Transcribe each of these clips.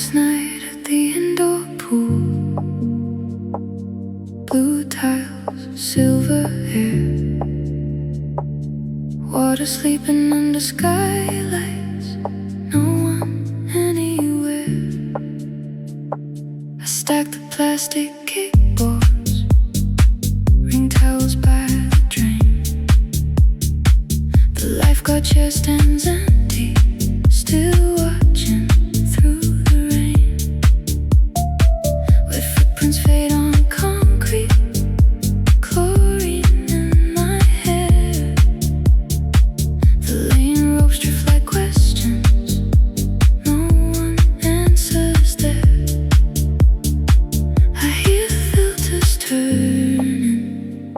Last night at the indoor pool, blue tiles, silver hair, water sleeping under skylights, no one anywhere. I stacked the plastic kickboards, ring towels by the drain. The lifeguard chair stands empty, still watching through the rain. Wet footprints fade on concrete, chlorine in my hair. The lane ropes drift like questions, no one answers there. I hear the filters turning,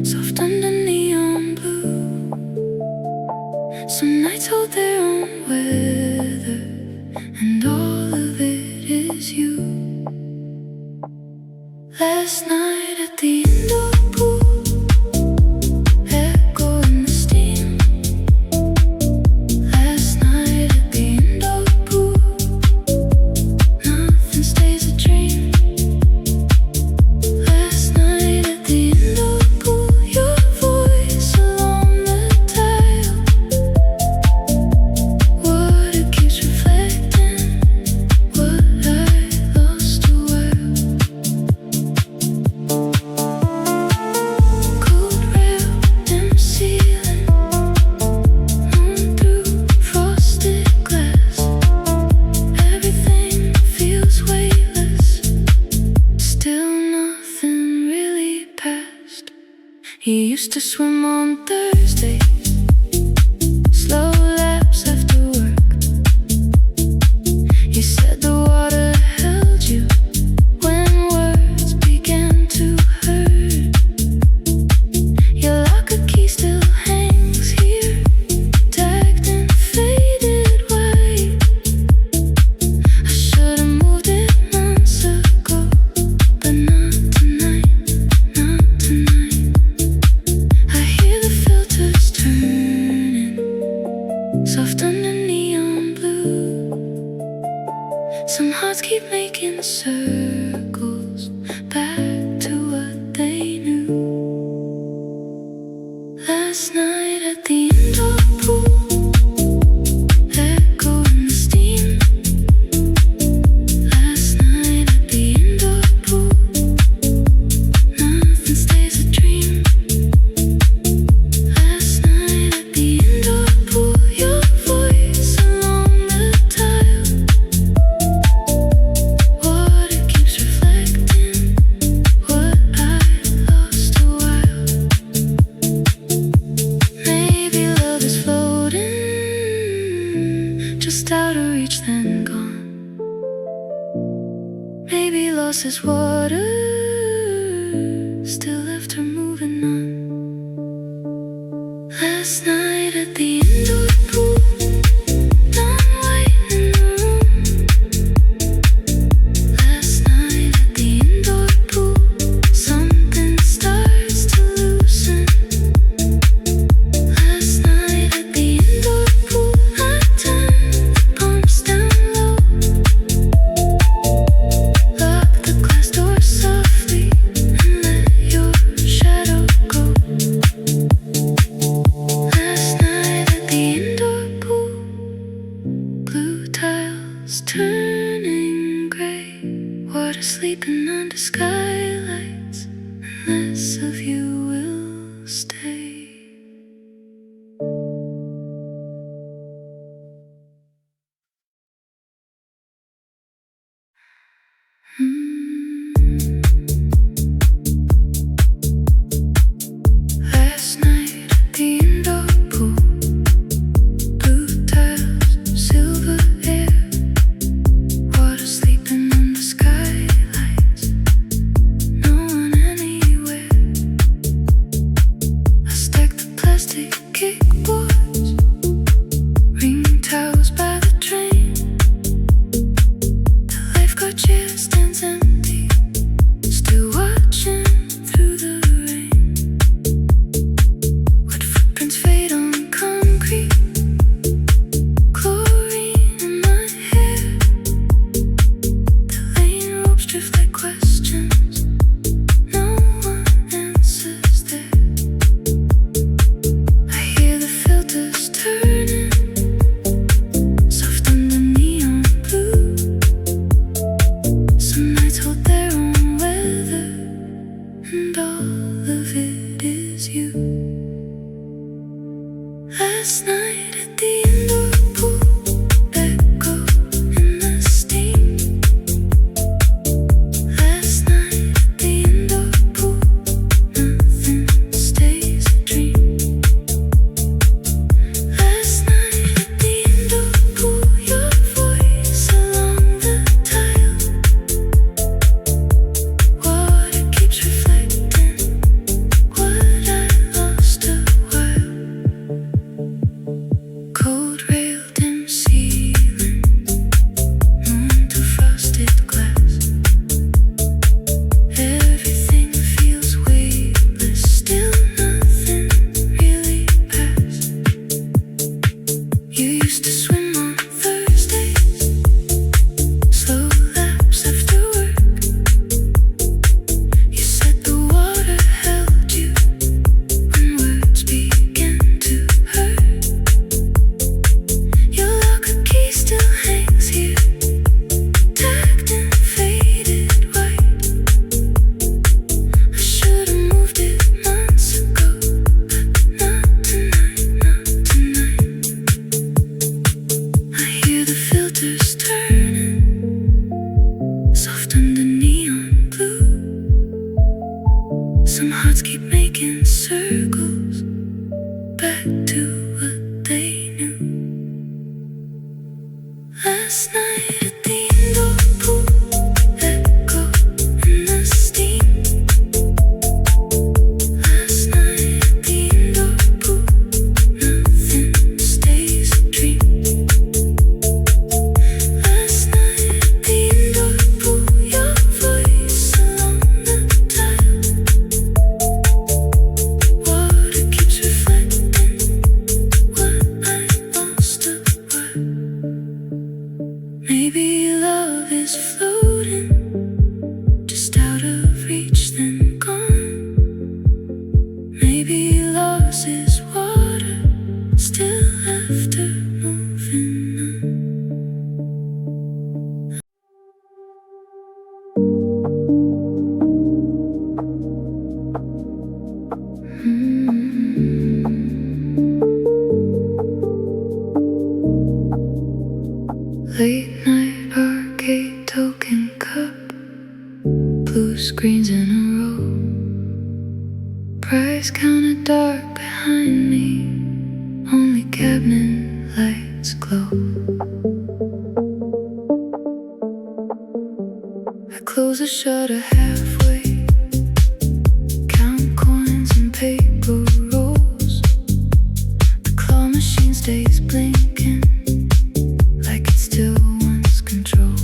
soft under neon blue. Some nights hold their own weather, and all of it is you. Last night at the indoor pool, echo in the steam. Last night at the indoor pool, nothing stays a dream. Last night at the indoor pool, your voice along the tile. Water keeps reflecting what I lost a while. Cold rail, dim ceiling, moon through frosted glass. Everything feels weightless, still nothing really passed. You used to swim on Thursdays, slow laps after work. You said the water held you when words began to hurt. Your locker key still hangs here, tagged in faded white. I should've moved it months ago, but not tonight, not tonight. I hear the filters turning, soft under neon blue. Some hearts keep making circles back to what they knew. Last night at the indoor pool, echo in the steam. Last night at the indoor pool, nothing stays a dream. Last night at the indoor pool, your voice along the tile. Water keeps reflecting what I lost a while. Maybe love is floating, just out of reach then gone. Maybe lost is water, still left her moving on. Last night at the indoor pool, none white in the room. Last night at the indoor pool, something starts to loosen. Last night at the indoor pool, I turned the pumps down low, locked the glass door softly, and let your shadow go. Last night at the indoor pool, blue tiles turning gray, water sleeping under skylights, and less of you will stay. Last night at the indoor pool, blue tiles, silver hair, water sleeping under skylights, no one anywhere. I stacked the plastic kickboards, ring towels by the train. The lifeguard chair stands empty, still watching through the rain. Wet footprints fade on concrete, chlorine in my hair. love is floating, just out of reach, then gone. Maybe loss is water, still after moving on. Late night arcade token cup, blue screens in a row, price counter dark behind me, only cabinet lights glow. I close the shutter halfway, count coins and paper rolls. The claw machine stays blinking, like it still wants control.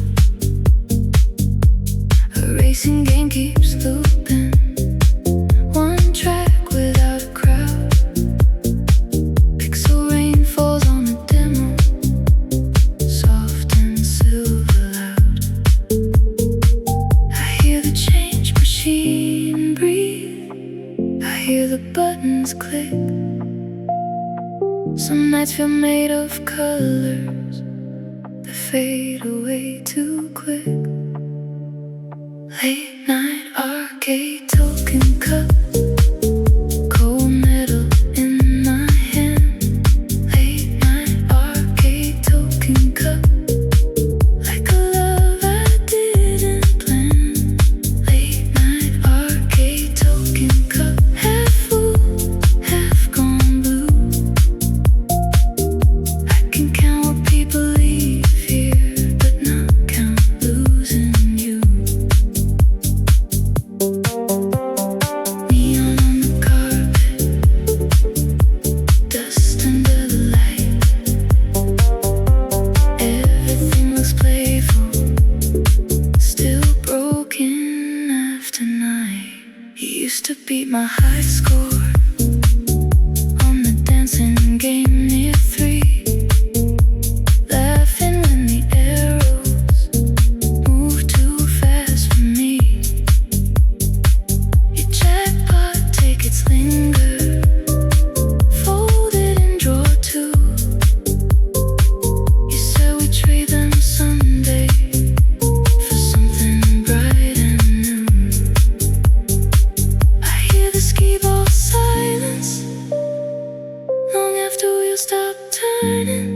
A racing game keeps looping, one track without a crowd. Pixel rain falls on the demo, soft and silver loud. I hear the change machine breathe, I hear the buttons click. Some nights feel made of colors that fade away too quick. Late night arcade token cup, cold metal in my hand. Late night arcade token cup, like a love I didn't plan. Late night arcade token cup, half full, half gone blue. I can count what people leave here, but not count losing you. Neon on the carpet, dust under the light. Everything looks playful, still broken after night. You used to beat my high score on the dancing game near 3, laughing when the arrows move too fast for me. Your jackpot tickets linger, folded in drawer 2. You said we'd trade them someday for something bright and new. I hear the skee ball silence, long after wheels stop turning.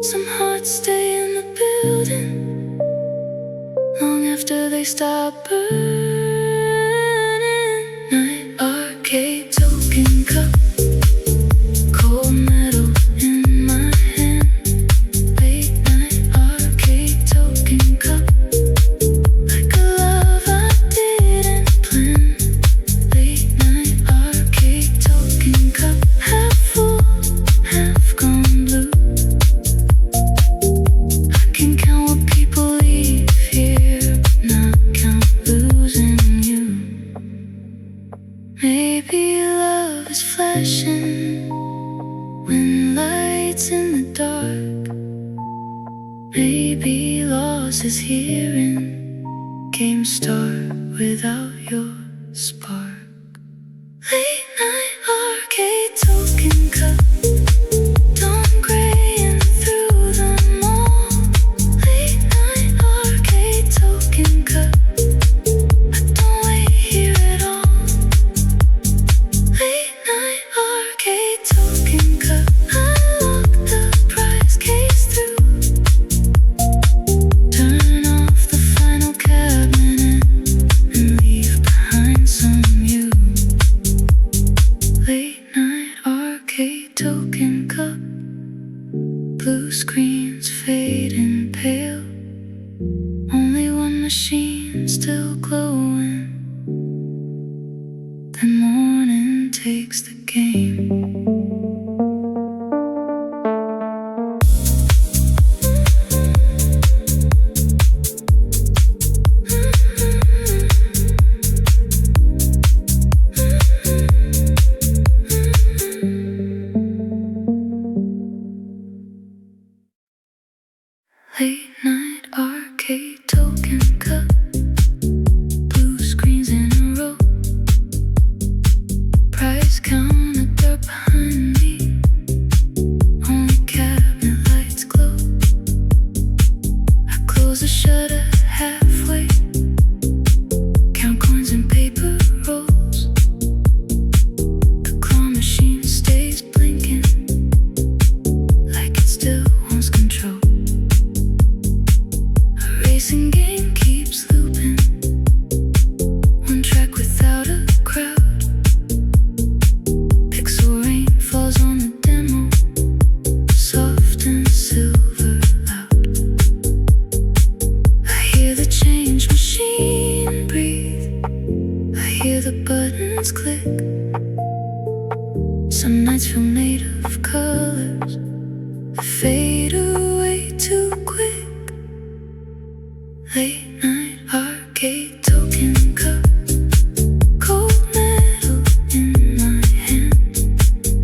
Some hearts stay in the building, long after they stop burning. Night arcade token cup, cold metal in my hand. Late night arcade token cup, like a love I didn't plan. Late night arcade token cup, half full, half gone blue. I can count what people leave here, but not count losing you. Maybe love is flashing when lights in the dark. Maybe loss is hearing games start without your spark. Late night arcade token cup, dawn graying through the mall. Late night arcade token cup, I don't wait here at all. Late night arcade token cup, I lock the prize case through, turn off the final cabinet and leave behind some you. Late night arcade token cup, blue screens fading pale, only one machine still glowing, then morning takes the game. Late night art. shutter halfway. Count coins and paper rolls. The claw machine stays blinking, like it still wants control. A racing game keeps looping, one track without a crowd. Pixel rain falls on the demo, soft and silver loud. I hear the change machine breathe, I hear the buttons click. Some nights feel made of colors that fade away too quick. Late night arcade token cup, cold metal in my hand.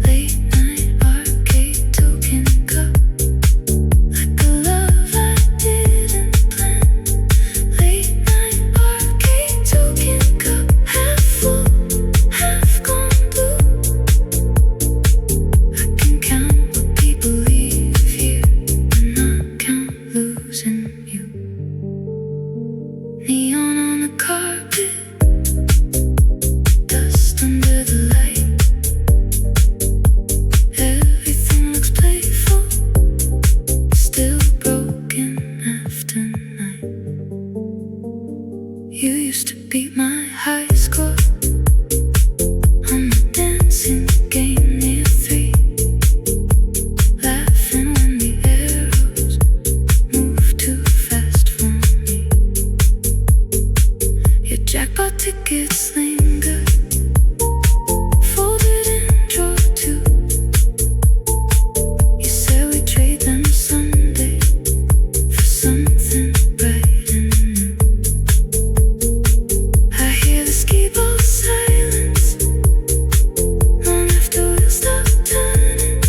Late night arcade token cup, like a love I didn't plan. Late night arcade token cup, half full, half gone blue. I can count what people leave here, but not count losing you. Neon on the carpet, dust under the light. Everything looks playful, still broken after night. You used to beat my high score on the dancing game near 3, laughing when the arrows move too fast for me. Your jackpot tickets linger, folded in drawer 2. You said we trade them Sunday for something bright and new. I hear the skee ball silence long after we'll stop turning.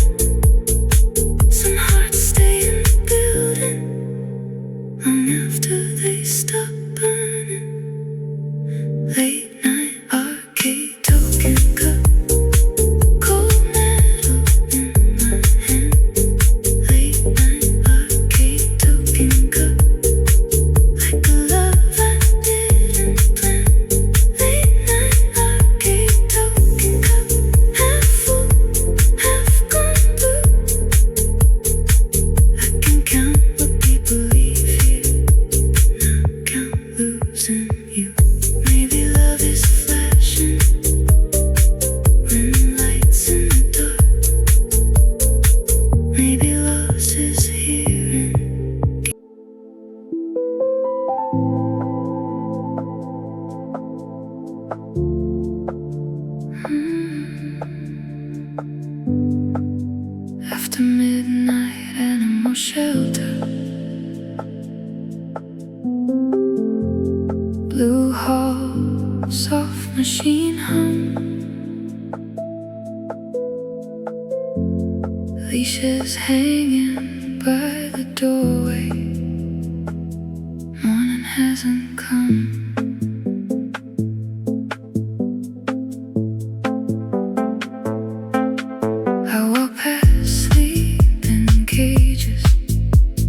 Some hearts stay in the building long after they stop burning. Late night arcade token cup, cold metal in my hand. Late night arcade token cup, like a love I didn't plan. Late night arcade token cup, half full, half gone blue. I can count what people leave here, not count losing you. Maybe love is flashing when lights in the dark. Maybe loss is hearing. After midnight, animal shelter. Blue hall, soft machine hum. Leashes hanging by the doorway. Morning hasn't come. I walk past sleeping cages,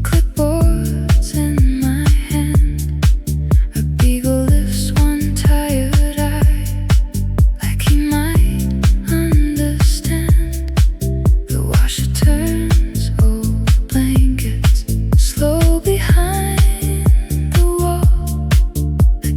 clipboards in my hand. A beagle lifts one tired eye, like he might understand. The washer turns old blankets slow behind the wall. The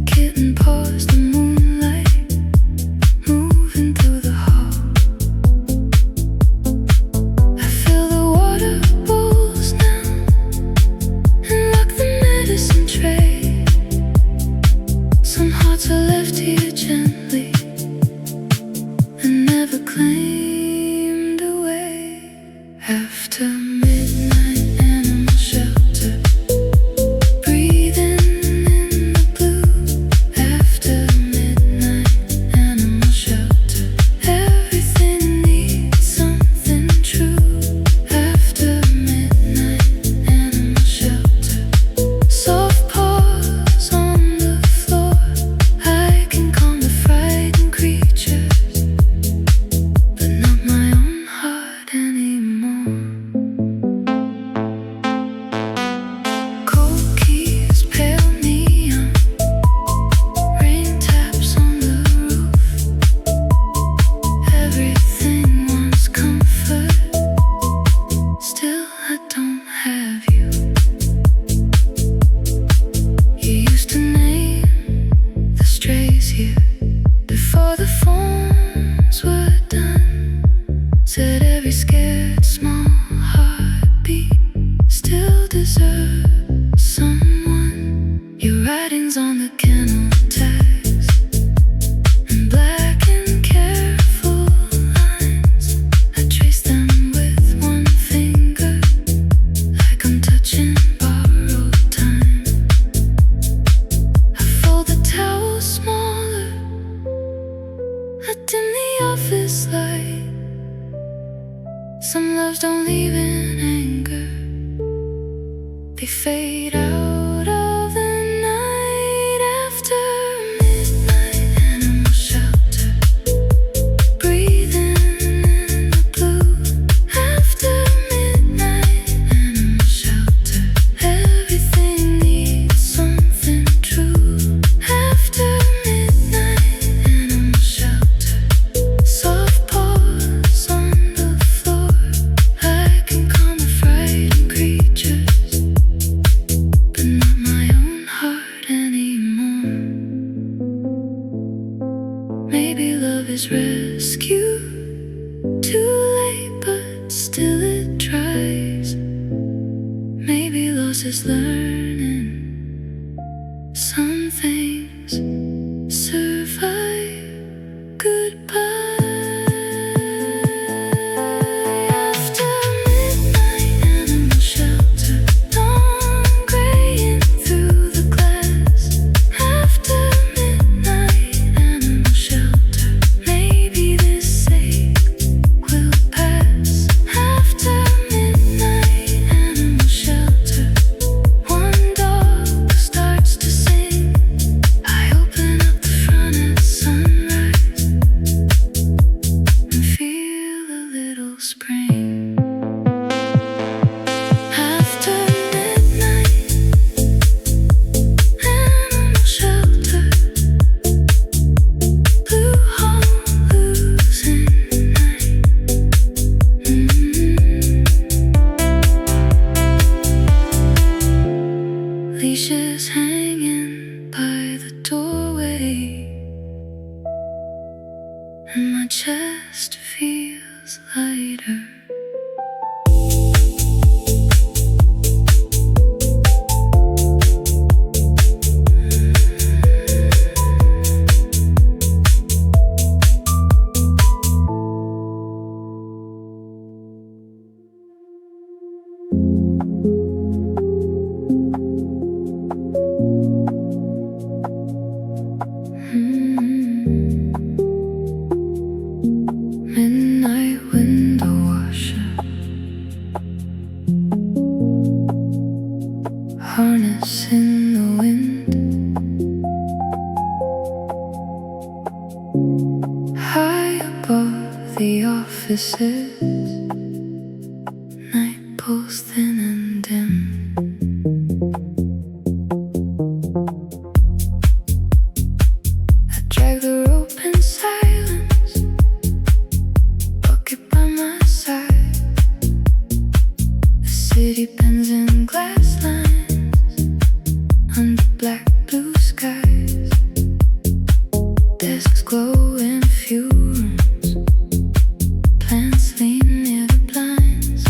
flowers hanging by the doorway, and my chest feels lighter. Midnight window washer, harness in the wind, high above the offices, night pulls thin and dim. I drag the rope in silence, bucket by my side. The city bends in glass lines under black blue skies. Desks glow in few rooms, plants lean near the blinds.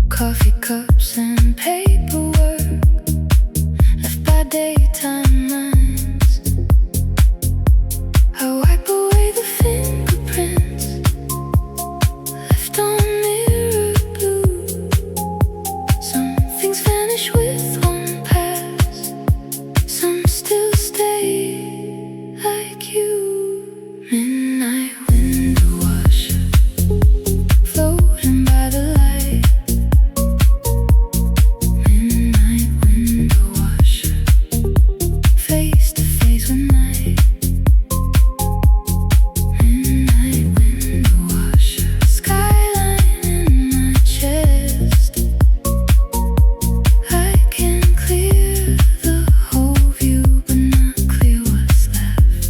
Coffee cups and paperwork left by daytime minds. I wipe away the fingerprints left on mirror blue. Some things vanish with one pass, some still stay like you. Midnight window washer, floating by the light. Midnight window washer, face to face with night. Midnight window washer, skyline in my chest. I can clear the whole view, but not clear what's left.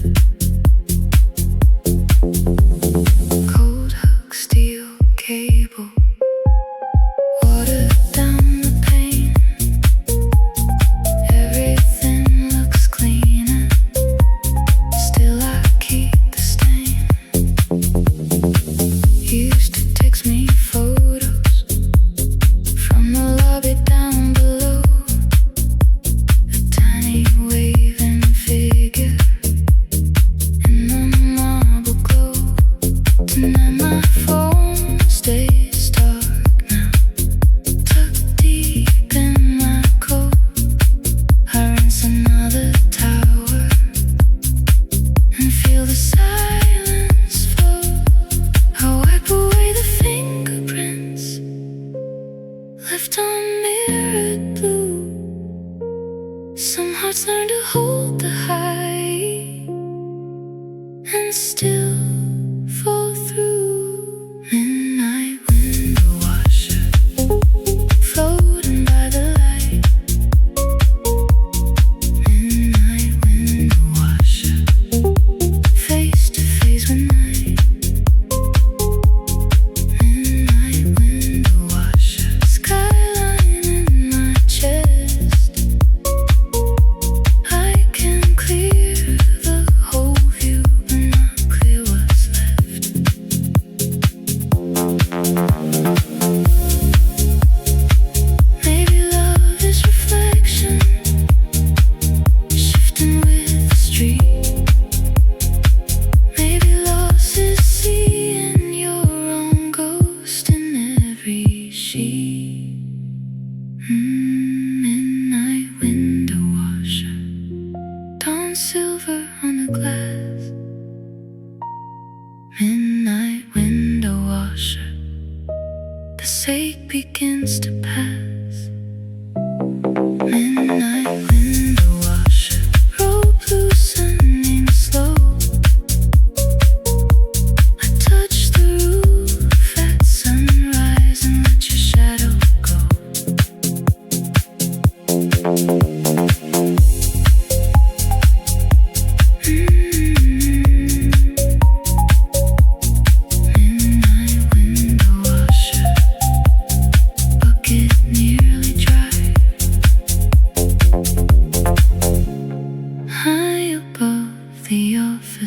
Cold hook, steel cable, water down the pane. Everything looks clean, and still I keep the stain. You used to text me photos from the lobby down below, a tiny waving figure in the marble glow. Tonight my phone stays dark now, tucked deep in my coat. I rinse another tower and feel the silence flow. I wipe away the fingerprints left on mirrored blue. Some hearts learn to hold the high and still fall through. Midnight window washer, floating by the light. Midnight window washer, face to face with night. Midnight window washer, skyline in my chest. I can clear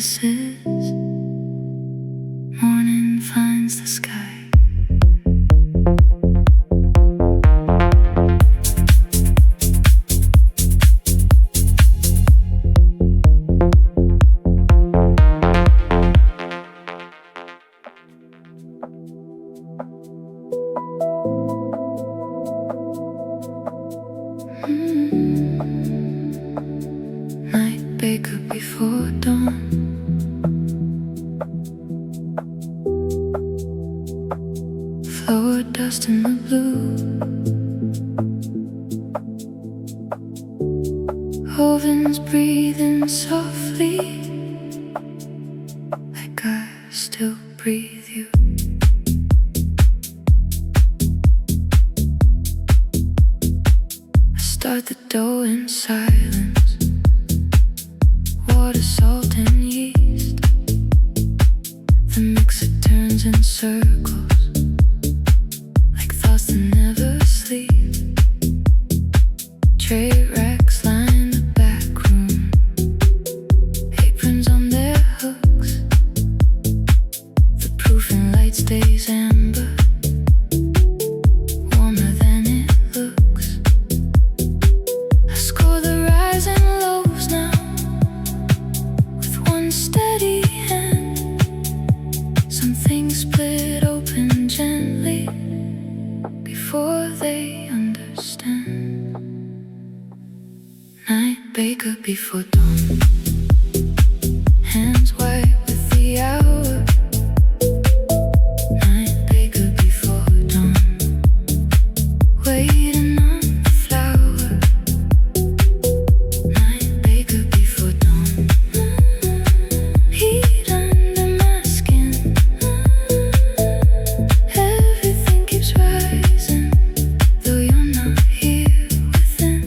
promises. Morning finds the sky. Night baker before dawn. Flower dust in the blue. Ovens breathing softly, like I still breathe you. Start the dough in silence. Water, salt, and yeast. The mixer turns in circles, like thoughts that never sleep. Tray racks line the back room, aprons on their hooks. The proofing light stays amber, warmer than it looks. Steady hand, some things split open gently before they understand. Night baker before dawn, hands white with the hour. Night baker before dawn, waiting on the flower. Night baker before dawn, heat under my skin. Everything keeps rising, though you're not here within.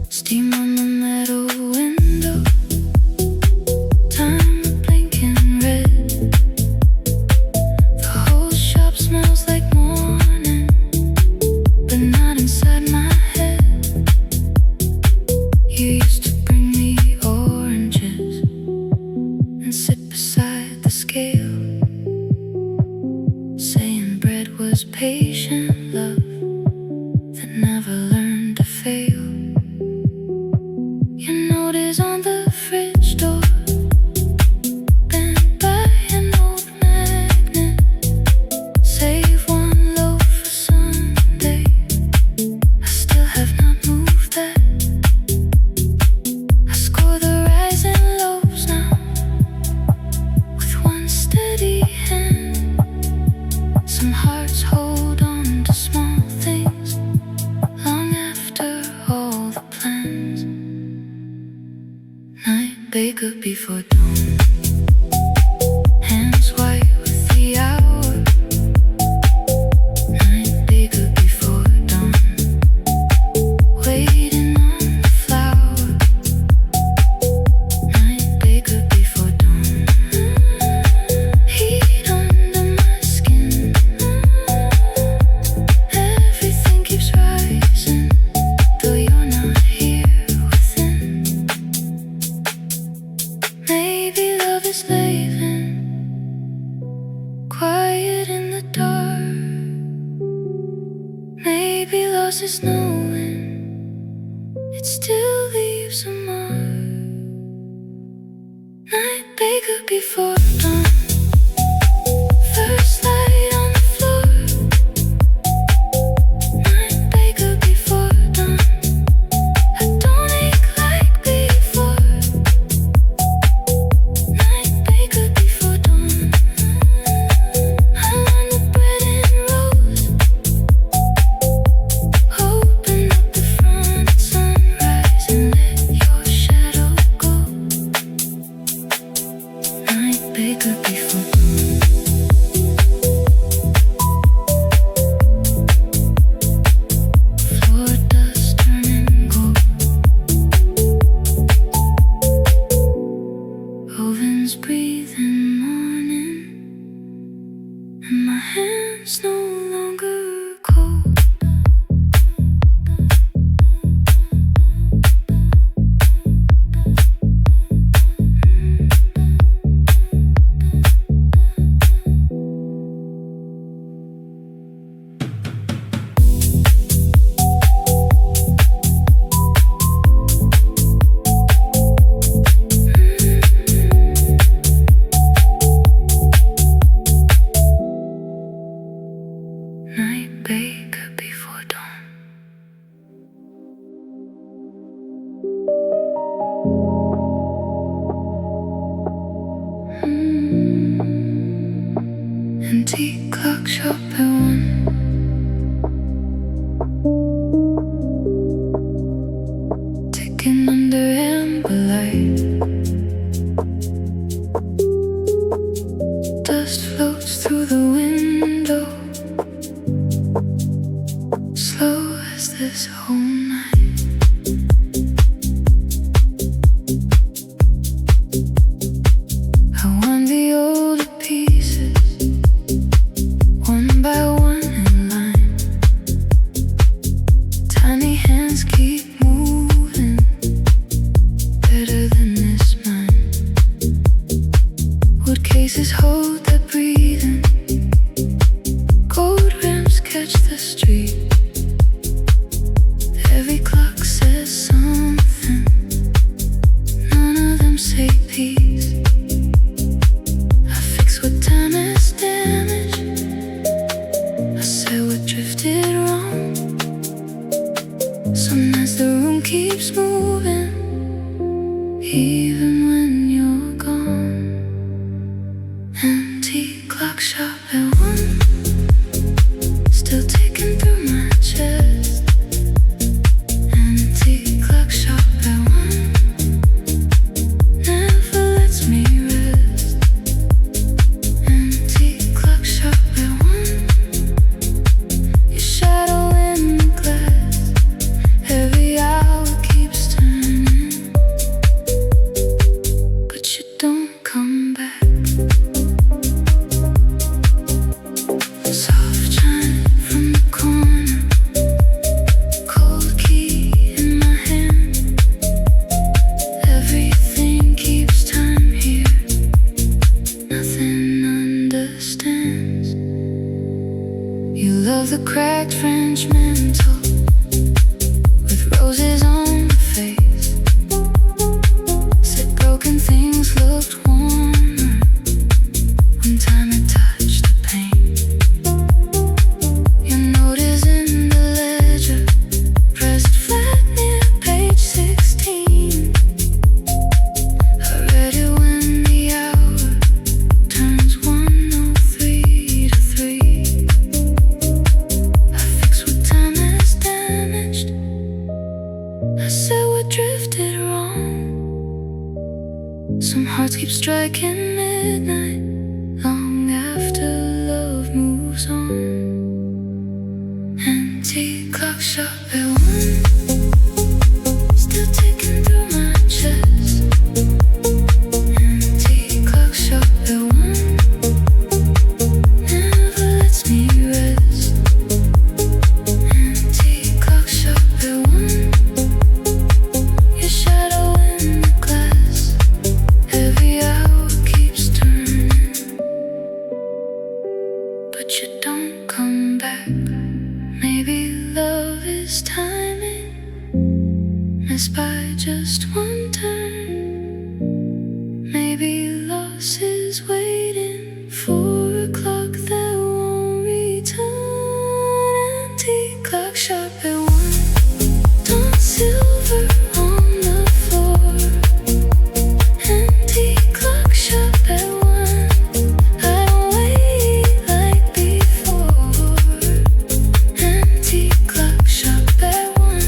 Steam on the metal window, time blinking red. The whole shop smells like morning, but not inside my head. You used to bring me oranges and sit beside the scale, saying bread was patient love that never learned to fail. Your note is on the fridge door, bent by an old magnet. Save one loaf for Sunday. I still have not moved that. I score the rising lows now with one steady hand. Some hearts hold on to small things long after all the plans. Night baker before dawn, hands white with the hour. Night baker before dawn, waiting on the flower. Night baker before dawn, heat under my skin. Everything keeps rising, though you're not here within. Maybe love is leaving, quiet in the dark. Maybe loss is knowing it still leaves a mark. Night baker before dawn, first light on the floor. Night baker before dawn, I don't ache like before. Night baker before dawn, I line the bread and rolls, open up the front at sunrise and let your shadow go. Night baker drinking under amber light. Dust floats through the window, slow as this whole night. I wind the older pieces, one by one in line. Tiny hands keep moving, better than this mine. Wood cases hold their breathing, gold rims catch the street. Every clock says something, none of them say peace. I fix what time has damaged, I say what drifted wrong. Sometimes the room keeps moving, even when you're gone. Antique clock shop at 1, still ticking through my chest. Antique clock shop at 1, never lets me rest. Antique clock shop at 1, your shadow in the glass. Every hour keeps turning, but you don't come back. Soft chime from the corner, cold key in my hand. Everything keeps time here, nothing understands. You love the cracked French mantle with roses on the face. Said broken things looked warmer when time had touched the paint. Your note is in the ledger, pressed flat near page 16. I read it when the hour turns 1:03 to 3. I fix what time has damaged, I said what drifted wrong. Some hearts keep striking midnight, long after love moves on. Antique clock shop at 1, still ticking through my chest. Antique clock shop at 1, never lets me rest. Antique clock shop at 1, your shadow in the glass. Every hour keeps turning, but you don't come back. Maybe love is timing, missed by just one turn. Maybe loss is waiting for a clock that won't return. Antique clock shop at 1, dawn silver on the floor. Antique clock shop at 1, I don't wait like before. Antique clock shop at 1,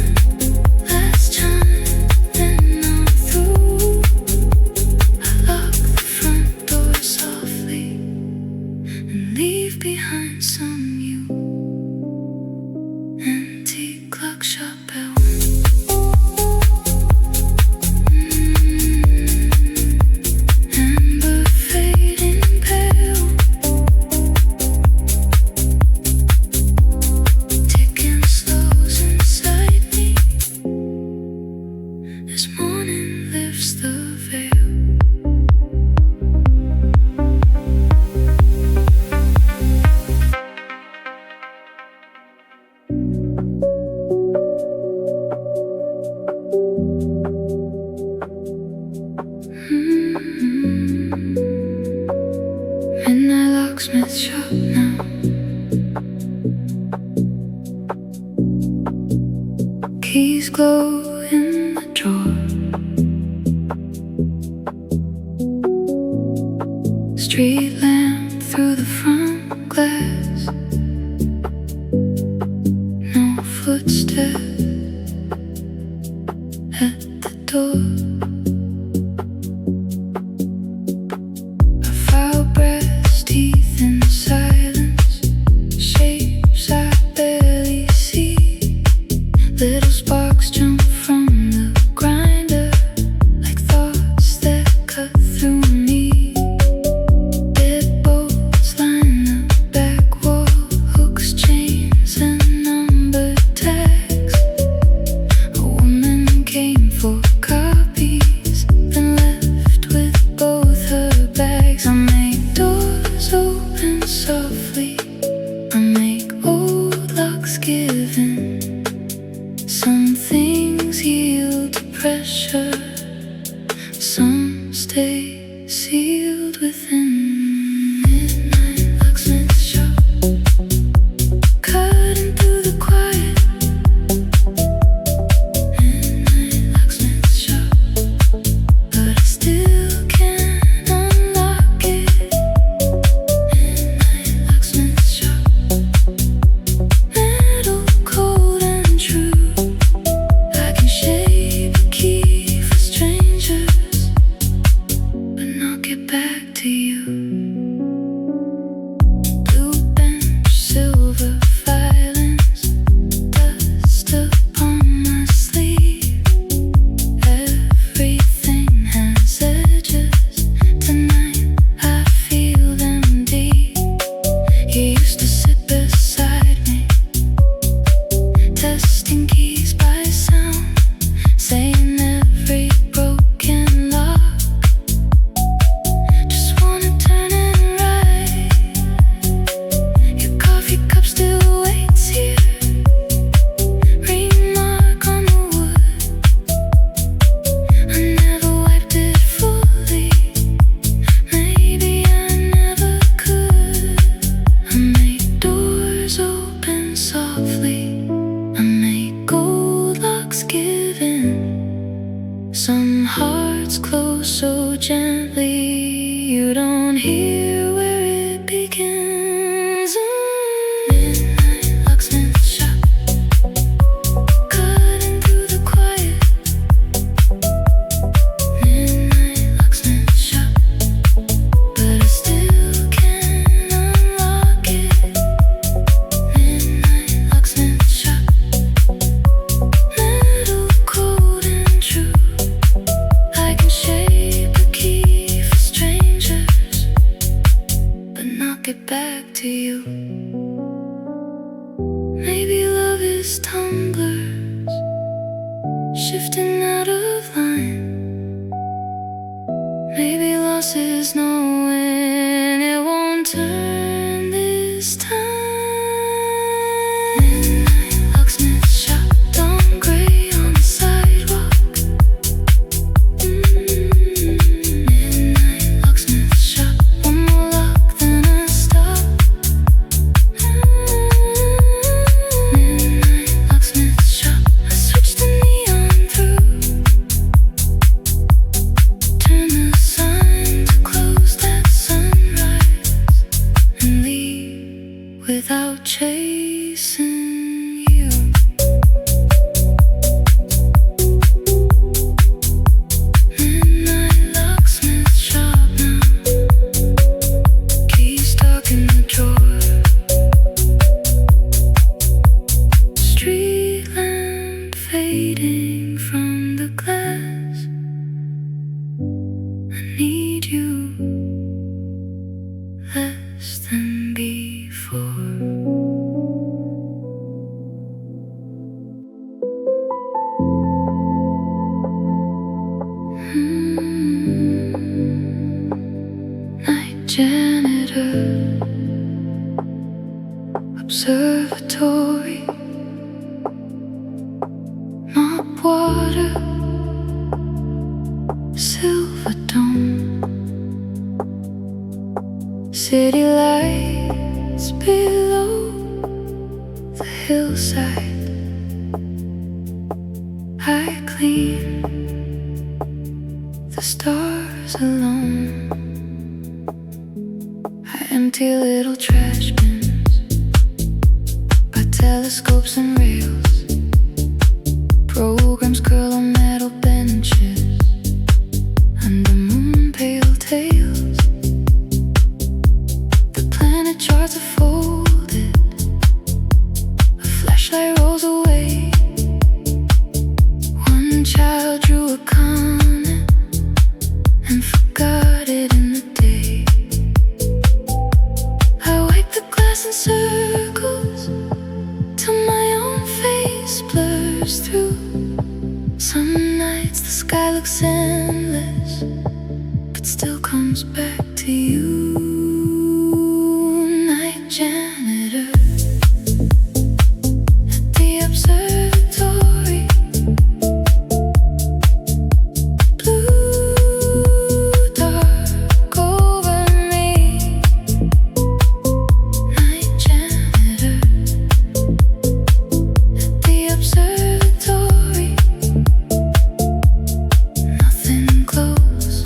last chime and I'm through. I lock the front door softly and leave behind some you. Antique clock shop at 1. Amber fading pale, ticking slows inside me as morning lifts the veil. Midnight locksmith shop now. Keys glow in the drawer. Street lamp through the front glass. No footsteps at the door. Our foul brass teeth in silence, shapes I barely see. Little sparks jump from the grinder, like thoughts that cut through me. Deadbolts line the back wall, hooks, chains, and numbered tags. A woman came for copies, then left with both her bags. I make doors open softly, I make old locks give in. Some things yield to pressure, some stay sealed within. Midnight locksmith shop, cutting through the quiet. Midnight locksmith shop, but I still can't unlock it. Midnight locksmith shop, metal cold and true. I can shape a key for strangers, but not get back to you. Blue bench, silver filings, dust upon my sleeve. Everything has edges. Tonight I feel them deep. You used to sit beside me, testing keys by sound, saying every broken lock. Just wanna turn it right. Your coffee cup still waits here, remark on the wood. I never wiped it fully, maybe I never could. I make doors open softly, I make gold locks give in. Some hearts close so gently, you don't hear where it begins. Midnight locksmith shop, cutting through the quiet. Midnight locksmith shop, but I still can't unlock it. Midnight locksmith shop, metal cold and true. I can shape a key for strangers, but not get back to you. Maybe love is tumblers, shifting out of line. Maybe loss is knowing it won't turn this time. Midnight locksmith shop, dawn gray on the sidewalk. Midnight locksmith shop, one more lock then I stop. Midnight locksmith shop, I switch the neon through, turn the sign to close that sunrise, and leave without chasing you. Midnight locksmith shop now, keys stuck in the drawer. Street lamp fading from the glass. I need you less than before. Night janitor, observatory, mop water, silver dome, city lights below the hillside. I clean the stars alone. I empty little trash bins by telescopes and rails. Programs curl on metal benches. child drew a comet and forgot it in the day. I wiped the glass in circles till my own face blurs through. Some nights the sky looks endless, but still comes back to you. Night janitor at the observatory, blue dark over me. Night janitor at the observatory, nothing close,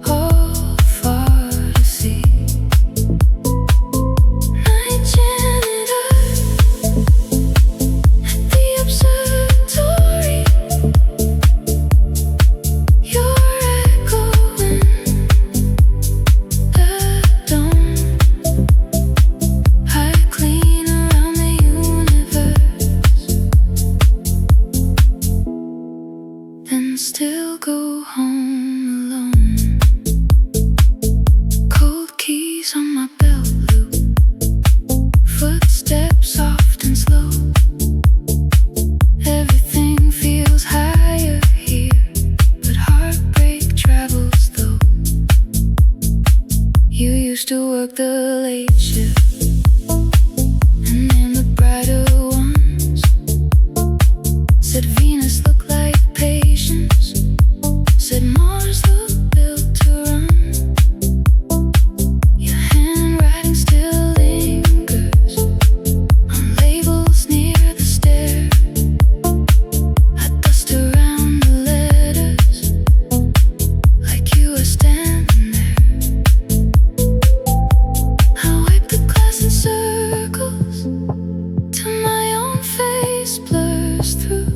all far to see. Night janitor at the observatory, you're echoing the dome. I clean around the universe, then still go home alone. Cold keys on my belt loop, footsteps soft and slow. Everything feels higher here, but heartbreak travels though. You used to work the late shift and name the brighter ones. Said Venus looked like patience, said Mars looked built to run. Your handwriting still lingers on labels near the stair. I dust around the letters like you were standing there. I wipe the glass in circles till my own face blurs through.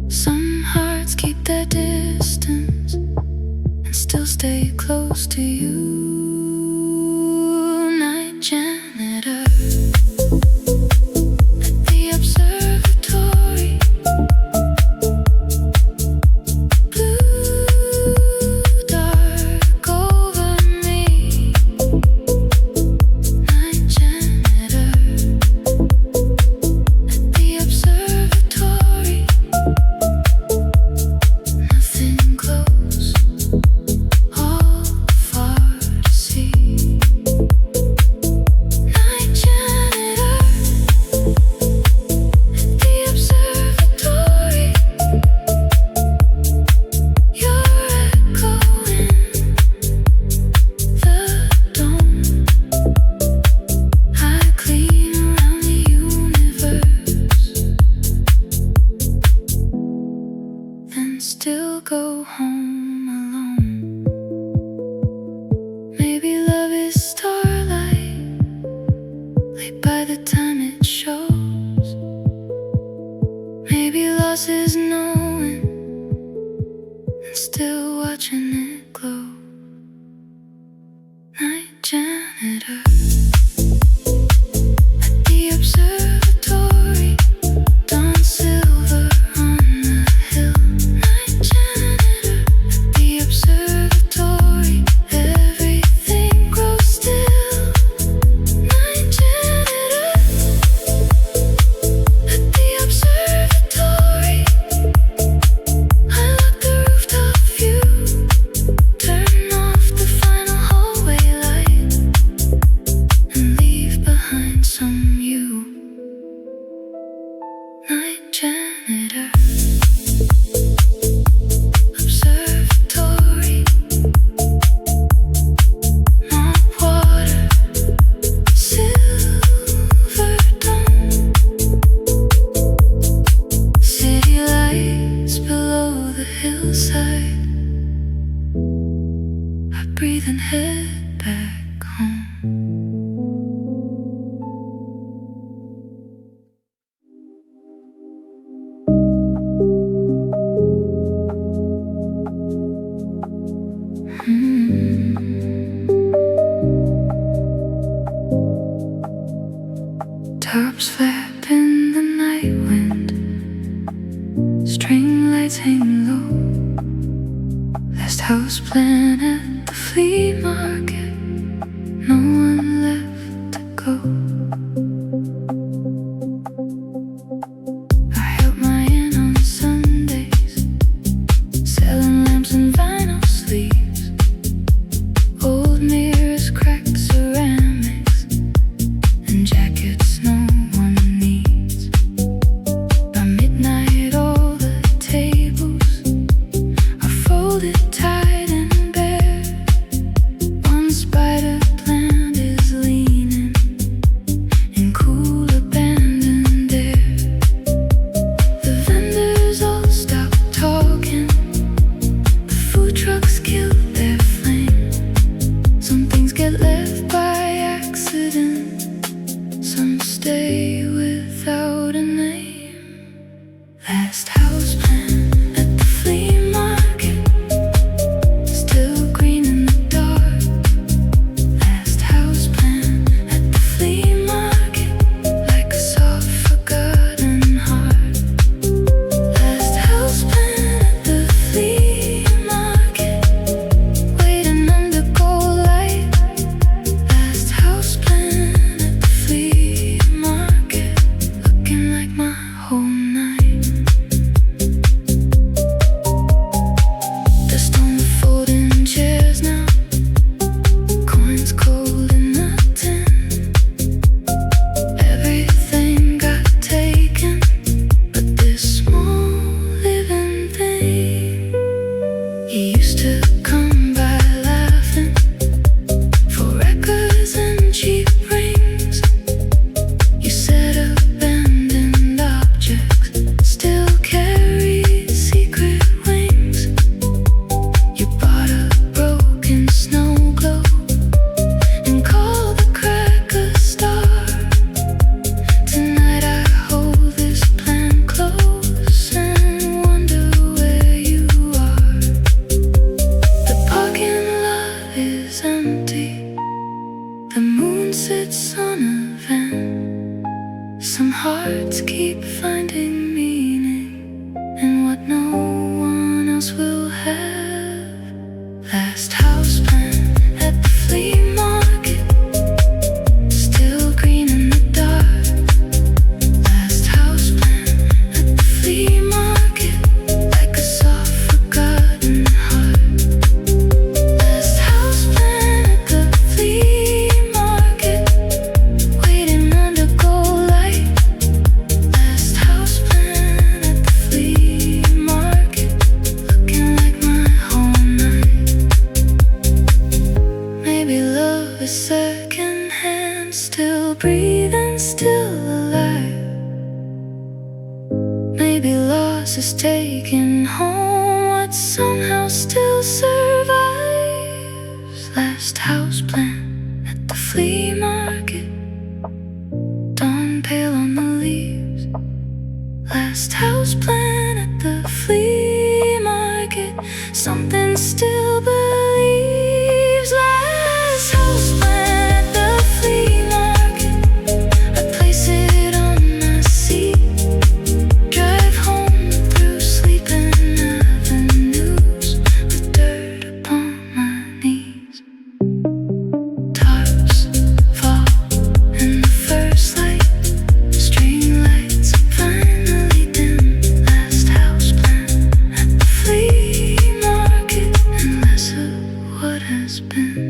Some hearts keep their distance and still stay close to you. Night janitor at the observatory, blue dark over me. Night janitor at the observatory, nothing close, all far to see. Night janitor at the observatory, you're echoing the dome. I clean around the universe, then still go home alone. Maybe love is starlight, late by the time it shows. Maybe loss is knowing and still watching it glow. Night janitor at the observatory, dawn silver on the hill. Night janitor at the observatory, everything grows still. Night janitor at the observatory, I lock the rooftop view, turn off the final hallway light, and leave behind some you. Night janitor, observatory, mop water, silver dome, city lights below the hillside. I breathe and head back home. Tops flap in the night wind, string lights hang low. Last house plant at the flea market. No one left to go. I help my aunt on Sundays, selling lamps and vinyl sleeves, old mirrors, cracked ceramics, and jackets no one needs. By midnight all the tables are folded tight and bare. One spider plant is leaning in cool abandoned air. The vendors all stop talking, the food trucks kill their flame. Some things get left by accident, some stay without a name. Last house plant at the flea market, still green in the dark. Last house plant at the flea market, like a soft forgotten heart. Last house plant at the flea market, waiting under cold light. Last house plant at the flea market, looking like my whole night. Dust on the folding chairs now, coins cold in the tin. Everything got taken, but this small living thing. You used to come by laughing for records and cheap rings. You said abandoned objects still carry secret wings. You bought a broken snow globe and called the crack a star. Tonight I hold this plant close and wonder where you are. The parking lot is empty, the moon sits on a vent. Some hearts keep finding meaning in what no one else will have. Last house plant at the flea market, still green in the dark. Last house plant at the flea market, like a soft forgotten heart. Last house plant at the flea market, waiting under cold light. Last house plant at the flea market, looking like my whole night. Maybe love is secondhand, still breathing, still alive. Maybe loss is taken home, what somehow still survives. Last house plant at the flea market, dawn pale on the leaves. Last house plant at the flea market, something still believes. Last house plant at the flea market, I place it on my seat. Drive home through sleeping avenues with dirt upon my knees. Tarps fall in the first light, string lights finally dim. Last house plant at the flea market, and less of what has been.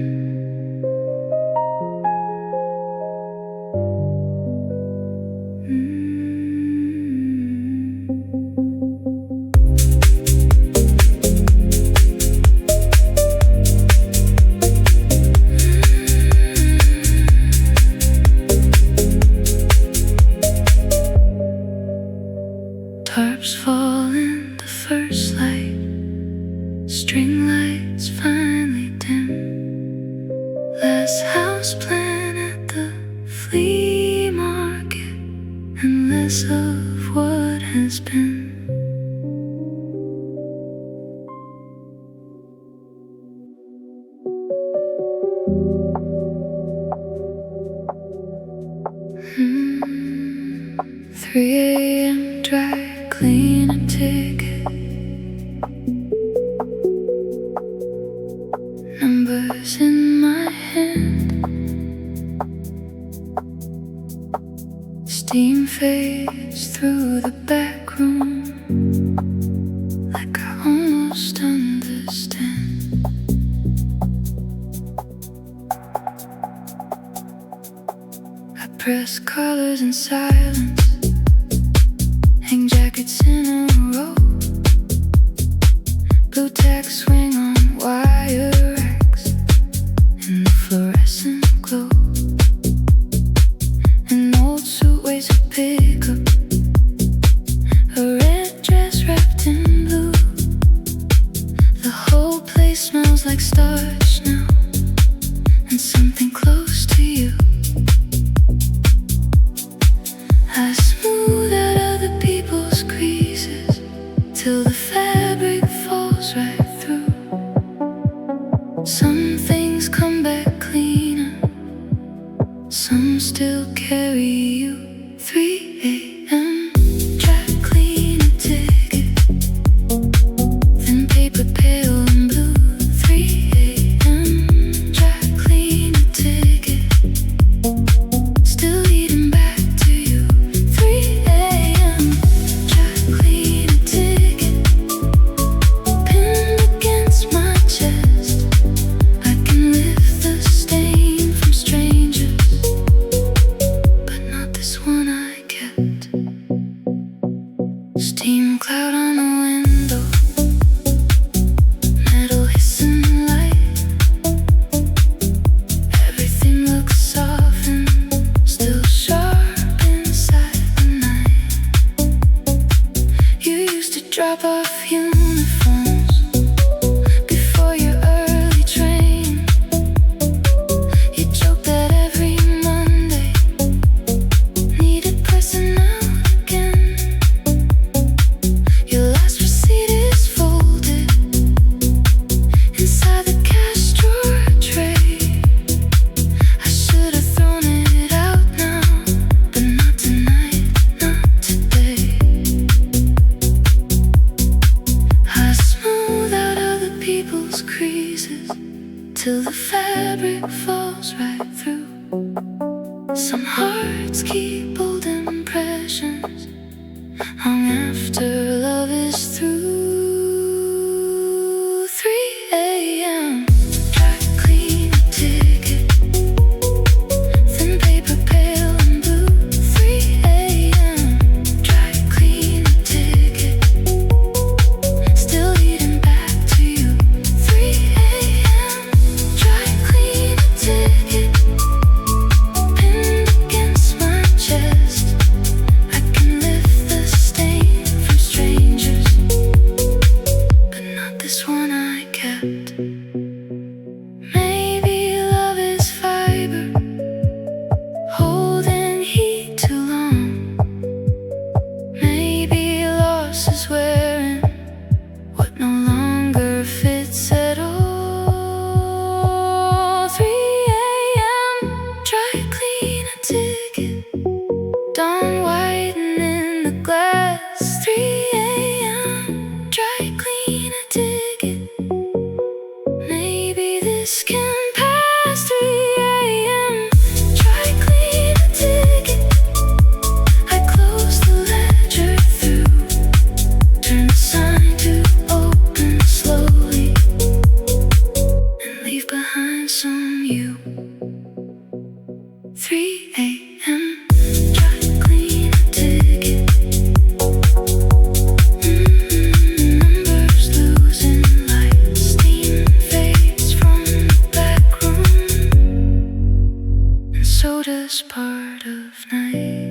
Tarps fall in the first light, string lights finally dim. Last house plant at the flea market, and less of what has been. Hmm. 3 a.m. dry cleaner ticket, fades through the back room, like I almost understand. I press colors in silence, hang jackets in a row, blue tacks swing on wire racks in the fluorescent glow. An old suit weighs a pickup, a red dress wrapped in blue. The whole place smells like starch now, and something close to you. I smooth out other people's creases till the fabric falls right through. Some things come back cleaner, some still carry you. 3 a.m. dry clean a ticket, thin paper pale and blue. 3 a.m. dry clean a ticket, still leading back to you. 3 a.m. dry clean a ticket, pinned against my chest. I can lift the stain from strangers, but not this one I kept. Steam cloud on the window, metal hissing light. Everything looks soft and still sharp inside the night. You used to drop off uniforms before your early train. You joked that every Monday needed pressing out again. Your last receipt is folded inside the cash drawer tray. I should have thrown it out now, but not tonight, not today. I smooth out other people's creases till the fabric falls right through. Some hearts keep old impressions long after love is through. 3 a.m. dry clean a ticket, thin paper pale and blue. 3 a.m. dry clean a ticket, still leading back to you. 3 a.m. dry clean a ticket, pinned against my chest. I can lift the stain from strangers, but not this one I kept. Maybe love is fiber, holding heat too long. Maybe loss is wearing what no longer fits at all. 3 a.m. dry clean a ticket, dawn whitening the glass. 3 a.m. dry clean a ticket, maybe this can pass. 3 a.m. dry clean a ticket, I close the ledger through, turn the sign to open slowly, and leave behind some you. 3 a.m. dry clean a ticket, numbers losing light, steam fades from the back room, and so does part of night.